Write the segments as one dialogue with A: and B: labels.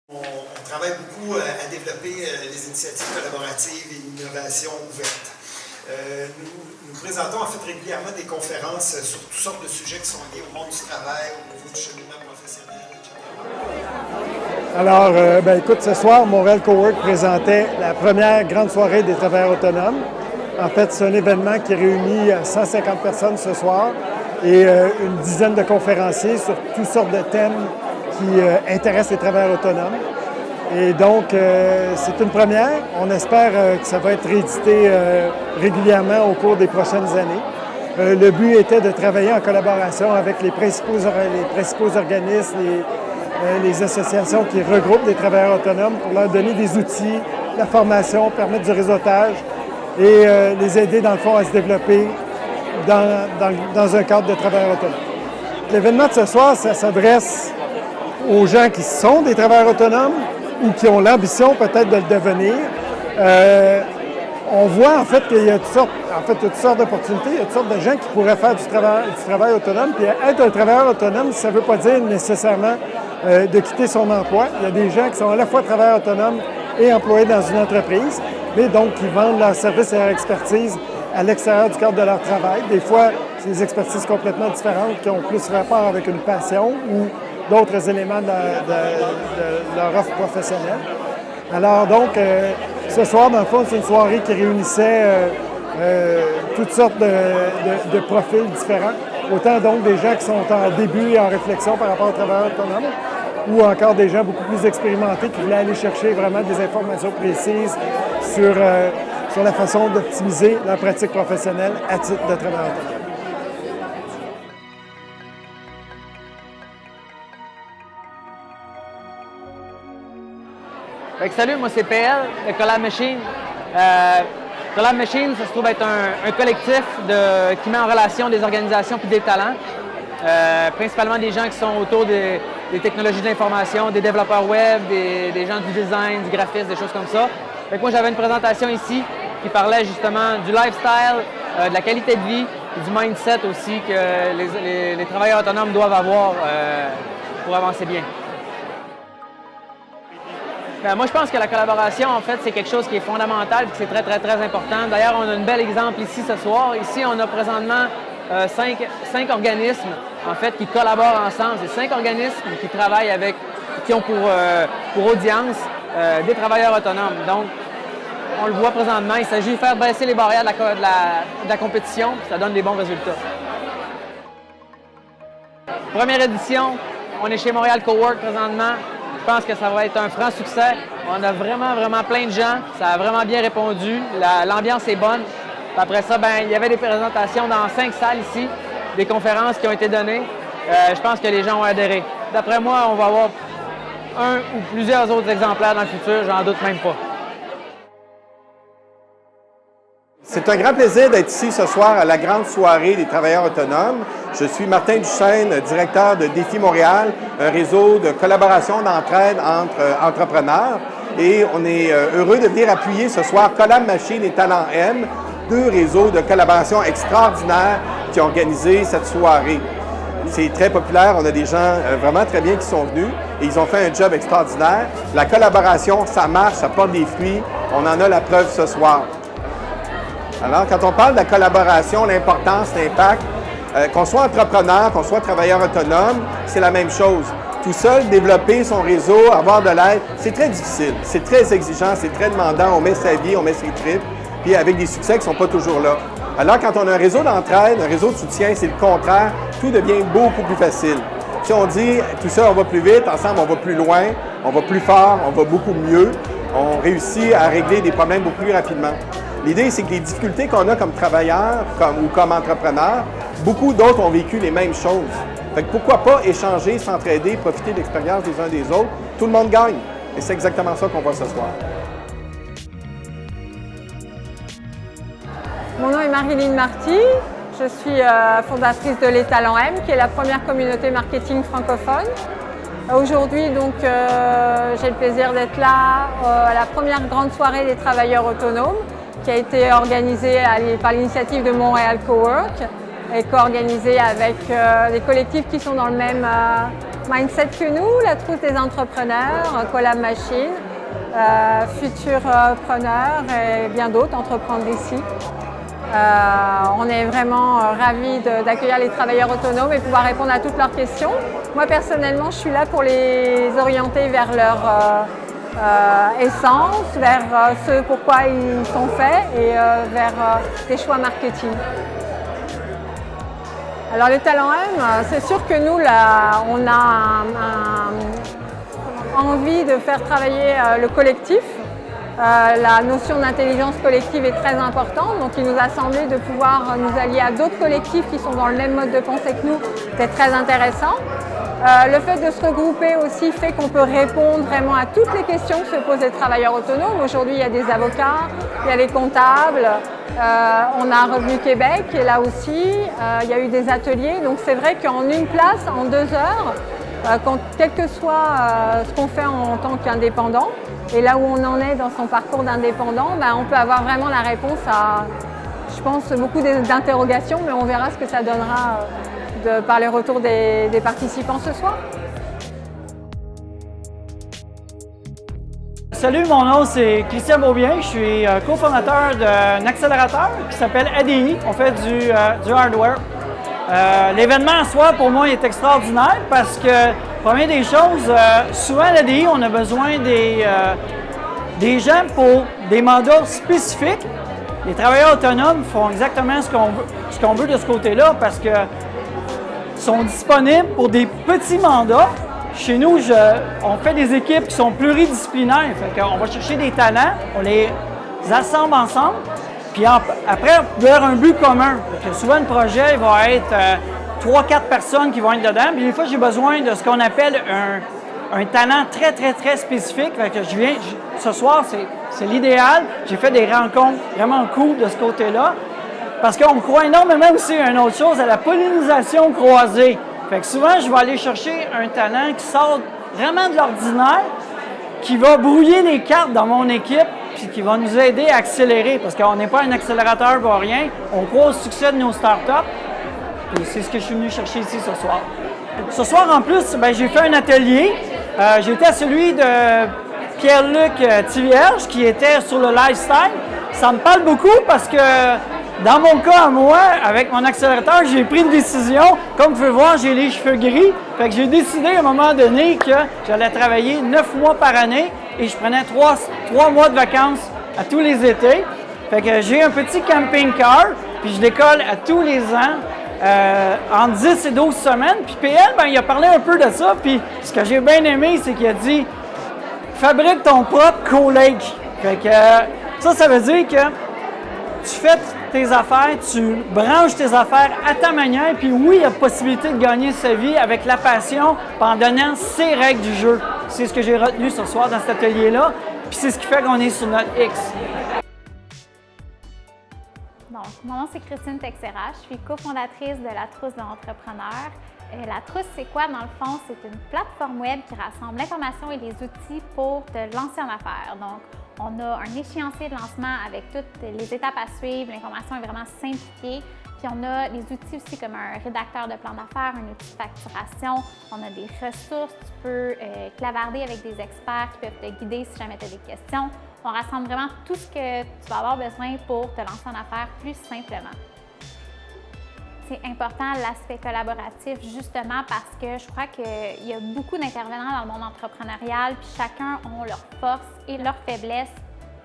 A: On travaille beaucoup à développer les initiatives collaboratives et l'innovation ouverte. Nous présentons en fait régulièrement des conférences sur toutes sortes de sujets qui sont liés au monde du travail, au niveau du cheminement professionnel, etc.
B: Alors, écoute, ce soir, Montréal Cowork présentait la première grande soirée des travailleurs autonomes. En fait, c'est un événement qui réunit 150 personnes ce soir et une dizaine de conférenciers sur toutes sortes de thèmes qui intéressent les travailleurs autonomes. Et donc, c'est une première. On espère que ça va être réédité régulièrement au cours des prochaines années. Le but était de travailler en collaboration avec les principaux organismes, les associations qui regroupent des travailleurs autonomes pour leur donner des outils, la formation, permettre du réseautage et les aider, dans le fond, à se développer dans un cadre de travailleurs autonomes. L'événement de ce soir, ça s'adresse aux gens qui sont des travailleurs autonomes ou qui ont l'ambition peut-être de le devenir. On voit en fait qu'il y a toutes sortes d'opportunités, il y a toutes sortes de gens qui pourraient faire du travail autonome. Puis être un travailleur autonome, ça ne veut pas dire nécessairement de quitter son emploi. Il y a des gens qui sont à la fois travailleurs autonomes et employés dans une entreprise, mais donc qui vendent leurs services et leur expertise à l'extérieur du cadre de leur travail. Des fois, c'est des expertises complètement différentes qui ont plus rapport avec une passion ou d'autres éléments de leur offre professionnelle. Alors donc, ce soir, dans le fond, c'est une soirée qui réunissait toutes sortes de profils différents. Autant donc des gens qui sont en début et en réflexion par rapport aux travailleurs autonomes, ou encore des gens beaucoup plus expérimentés qui voulaient aller chercher vraiment des informations précises sur la façon d'optimiser leur pratique professionnelle à titre de travailleur autonome.
C: Salut, moi c'est PL de Collab Machine. Collab Machine, ça se trouve être un collectif qui met en relation des organisations et des talents, principalement des gens qui sont autour des technologies de l'information, des développeurs web, des gens du design, du graphisme, des choses comme ça. Fait que moi j'avais une présentation ici qui parlait justement du lifestyle, de la qualité de vie et du mindset aussi que les travailleurs autonomes doivent avoir pour avancer bien. Moi, je pense que la collaboration, en fait, c'est quelque chose qui est fondamental et qui est très, très, très important. D'ailleurs, on a un bel exemple ici ce soir. Ici, on a présentement cinq organismes, en fait, qui collaborent ensemble. C'est 5 organismes qui travaillent qui ont pour audience des travailleurs autonomes. Donc, on le voit présentement, il s'agit de faire baisser les barrières de la compétition, puis ça donne des bons résultats. Première édition, on est chez Montréal Cowork présentement. Je pense que ça va être un franc succès. On a vraiment, vraiment plein de gens. Ça a vraiment bien répondu. L'ambiance est bonne. Puis après ça, il y avait des présentations dans 5 salles ici, des conférences qui ont été données. Je pense que les gens ont adhéré. D'après moi, on va avoir un ou plusieurs autres exemplaires dans le futur. J'en doute même pas.
D: C'est un grand plaisir d'être ici ce soir à la grande soirée des travailleurs autonomes. Je suis Martin Duchesne, directeur de Défi Montréal, un réseau de collaboration, d'entraide entre entrepreneurs. Et on est heureux de venir appuyer ce soir Collab Machine et Talent M, 2 réseaux de collaboration extraordinaires qui ont organisé cette soirée. C'est très populaire, on a des gens vraiment très bien qui sont venus et ils ont fait un job extraordinaire. La collaboration, ça marche, ça porte des fruits. On en a la preuve ce soir. Alors, quand on parle de la collaboration, l'importance, l'impact, qu'on soit entrepreneur, qu'on soit travailleur autonome, c'est la même chose. Tout seul, développer son réseau, avoir de l'aide, c'est très difficile, c'est très exigeant, c'est très demandant. On met sa vie, on met ses tripes, puis avec des succès qui ne sont pas toujours là. Alors, quand on a un réseau d'entraide, un réseau de soutien, c'est le contraire. Tout devient beaucoup plus facile. Si on dit, tout seul, on va plus vite, ensemble, on va plus loin, on va plus fort, on va beaucoup mieux, on réussit à régler des problèmes beaucoup plus rapidement. L'idée, c'est que les difficultés qu'on a comme travailleurs ou comme entrepreneurs, beaucoup d'autres ont vécu les mêmes choses. Fait que pourquoi pas échanger, s'entraider, profiter de l'expérience des uns des autres? Tout le monde gagne. Et c'est exactement ça qu'on voit ce soir.
E: Mon nom est Marilyn Marty. Je suis fondatrice de Les Talents M, qui est la première communauté marketing francophone. Aujourd'hui, donc, j'ai le plaisir d'être là à la première grande soirée des travailleurs autonomes, qui a été organisée par l'initiative de Montréal Cowork et co-organisée avec des collectifs qui sont dans le même mindset que nous, la trousse des entrepreneurs, Collab Machine, futurs preneurs et bien d'autres entreprendre d'ici. On est vraiment ravis d'accueillir les travailleurs autonomes et pouvoir répondre à toutes leurs questions. Moi personnellement, je suis là pour les orienter vers leur essence, vers ce pourquoi ils sont faits et vers des choix marketing. Alors le talent M, c'est sûr que nous, là, on a envie de faire travailler le collectif. La notion d'intelligence collective est très importante, donc il nous a semblé de pouvoir nous allier à d'autres collectifs qui sont dans le même mode de pensée que nous, c'est très intéressant. Le fait de se regrouper aussi fait qu'on peut répondre vraiment à toutes les questions que se posent les travailleurs autonomes. Aujourd'hui, il y a des avocats, il y a les comptables, on a Revenu Québec qui est là aussi, il y a eu des ateliers, donc c'est vrai qu'en une place, en 2 heures, quel que soit ce qu'on fait en tant qu'indépendant, et là où on en est dans son parcours d'indépendant, on peut avoir vraiment la réponse à, je pense, beaucoup d'interrogations, mais on verra ce que ça donnera par les retours des participants ce soir.
F: Salut, mon nom c'est Christian Beaubien, je suis cofondateur d'un accélérateur qui s'appelle ADI, on fait du hardware. L'événement en soi, pour moi, est extraordinaire parce que, première des choses, souvent à l'ADI, on a besoin des gens pour des mandats spécifiques. Les travailleurs autonomes font exactement ce qu'on veut de ce côté-là parce que sont disponibles pour des petits mandats. Chez nous, on fait des équipes qui sont pluridisciplinaires. Fait qu'on va chercher des talents, on les assemble ensemble. Puis après, vers un but commun. Parce que souvent, le projet va être 3-4 personnes qui vont être dedans. Puis des fois, j'ai besoin de ce qu'on appelle un talent très, très, très spécifique. Fait que ce soir, c'est l'idéal. J'ai fait des rencontres vraiment cool de ce côté-là. Parce qu'on croit énormément aussi à une autre chose, à la pollinisation croisée. Fait que souvent, je vais aller chercher un talent qui sort vraiment de l'ordinaire, qui va brouiller les cartes dans mon équipe, puis qui va nous aider à accélérer, parce qu'on n'est pas un accélérateur pour rien. On croit au succès de nos startups, et c'est ce que je suis venu chercher ici ce soir. Ce soir, en plus, j'ai fait un atelier. J'étais à celui de Pierre-Luc Thivierge, qui était sur le lifestyle. Ça me parle beaucoup parce que, dans mon cas à moi, avec mon accélérateur, j'ai pris une décision. Comme vous pouvez voir, j'ai les cheveux gris. Fait que j'ai décidé à un moment donné que j'allais travailler 9 mois par année et je prenais 3 mois de vacances à tous les étés. Fait que j'ai un petit camping-car, puis je décolle à tous les ans, en 10 et 12 semaines. Puis PL, il a parlé un peu de ça. Puis ce que j'ai bien aimé, c'est qu'il a dit « Fabrique ton propre co-lake ». Fait que ça veut dire que tu fais tes affaires, tu branches tes affaires à ta manière, puis oui, il y a possibilité de gagner sa vie avec la passion en donnant ses règles du jeu. C'est ce que j'ai retenu ce soir dans cet atelier-là, puis c'est ce qui fait qu'on est sur notre X.
G: Donc, mon nom c'est Christine Texera, je suis cofondatrice de la Trousse de l'entrepreneur. La Trousse, c'est quoi dans le fond? C'est une plateforme web qui rassemble l'information et les outils pour te lancer en affaires. Donc, on a un échéancier de lancement avec toutes les étapes à suivre, l'information est vraiment simplifiée. Puis on a des outils aussi comme un rédacteur de plan d'affaires, un outil de facturation. On a des ressources, tu peux clavarder avec des experts qui peuvent te guider si jamais tu as des questions. On rassemble vraiment tout ce que tu vas avoir besoin pour te lancer en affaires plus simplement. C'est important l'aspect collaboratif justement parce que je crois qu'il y a beaucoup d'intervenants dans le monde entrepreneurial puis chacun a leurs forces et leurs faiblesses,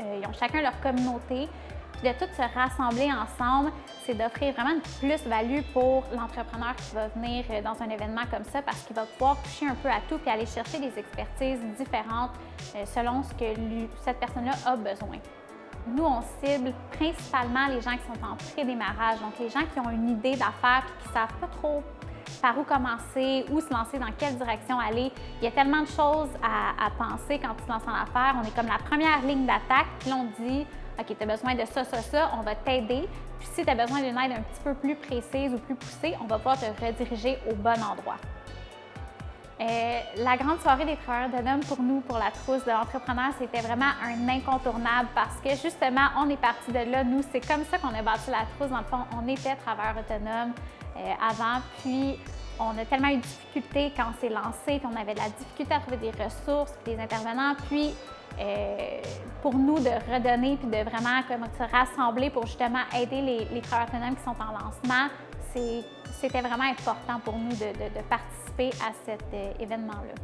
G: ils ont chacun leur communauté. Puis de tout se rassembler ensemble, c'est d'offrir vraiment une plus-value pour l'entrepreneur qui va venir dans un événement comme ça parce qu'il va pouvoir toucher un peu à tout puis aller chercher des expertises différentes selon ce que cette personne-là a besoin. Nous, on cible principalement les gens qui sont en pré-démarrage, donc les gens qui ont une idée d'affaires et qui ne savent pas trop par où commencer, où se lancer, dans quelle direction aller. Il y a tellement de choses à penser quand tu te lances en affaires. On est comme la première ligne d'attaque, puis là, on dit « OK, tu as besoin de ça, on va t'aider. Puis si tu as besoin d'une aide un petit peu plus précise ou plus poussée, on va pouvoir te rediriger au bon endroit. » La grande soirée des travailleurs autonomes pour nous, pour la Trousse de l'entrepreneur, c'était vraiment un incontournable parce que justement, on est parti de là. Nous, c'est comme ça qu'on a bâti la Trousse. Dans le fond, on était travailleurs autonomes avant, puis on a tellement eu de difficultés quand on s'est lancé, puis on avait de la difficulté à trouver des ressources, puis des intervenants, puis pour nous de redonner, puis de vraiment comme, se rassembler pour justement aider les travailleurs autonomes qui sont en lancement, c'était vraiment important pour nous de participer à cet événement-là.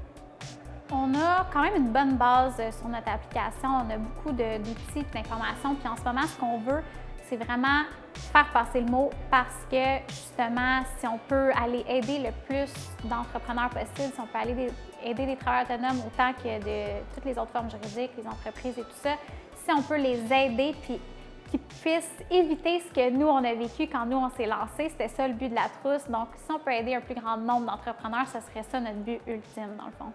G: On a quand même une bonne base sur notre application, on a beaucoup d'outils et d'informations, puis en ce moment, ce qu'on veut, c'est vraiment faire passer le mot parce que, justement, si on peut aller aider le plus d'entrepreneurs possible, si on peut aller aider des travailleurs autonomes autant que de toutes les autres formes juridiques, les entreprises et tout ça, si on peut les aider puis qu'ils puissent éviter ce que nous, on a vécu quand nous, on s'est lancé, c'était ça le but de la trousse. Donc, si on peut aider un plus grand nombre d'entrepreneurs, ce serait ça notre but ultime, dans le fond.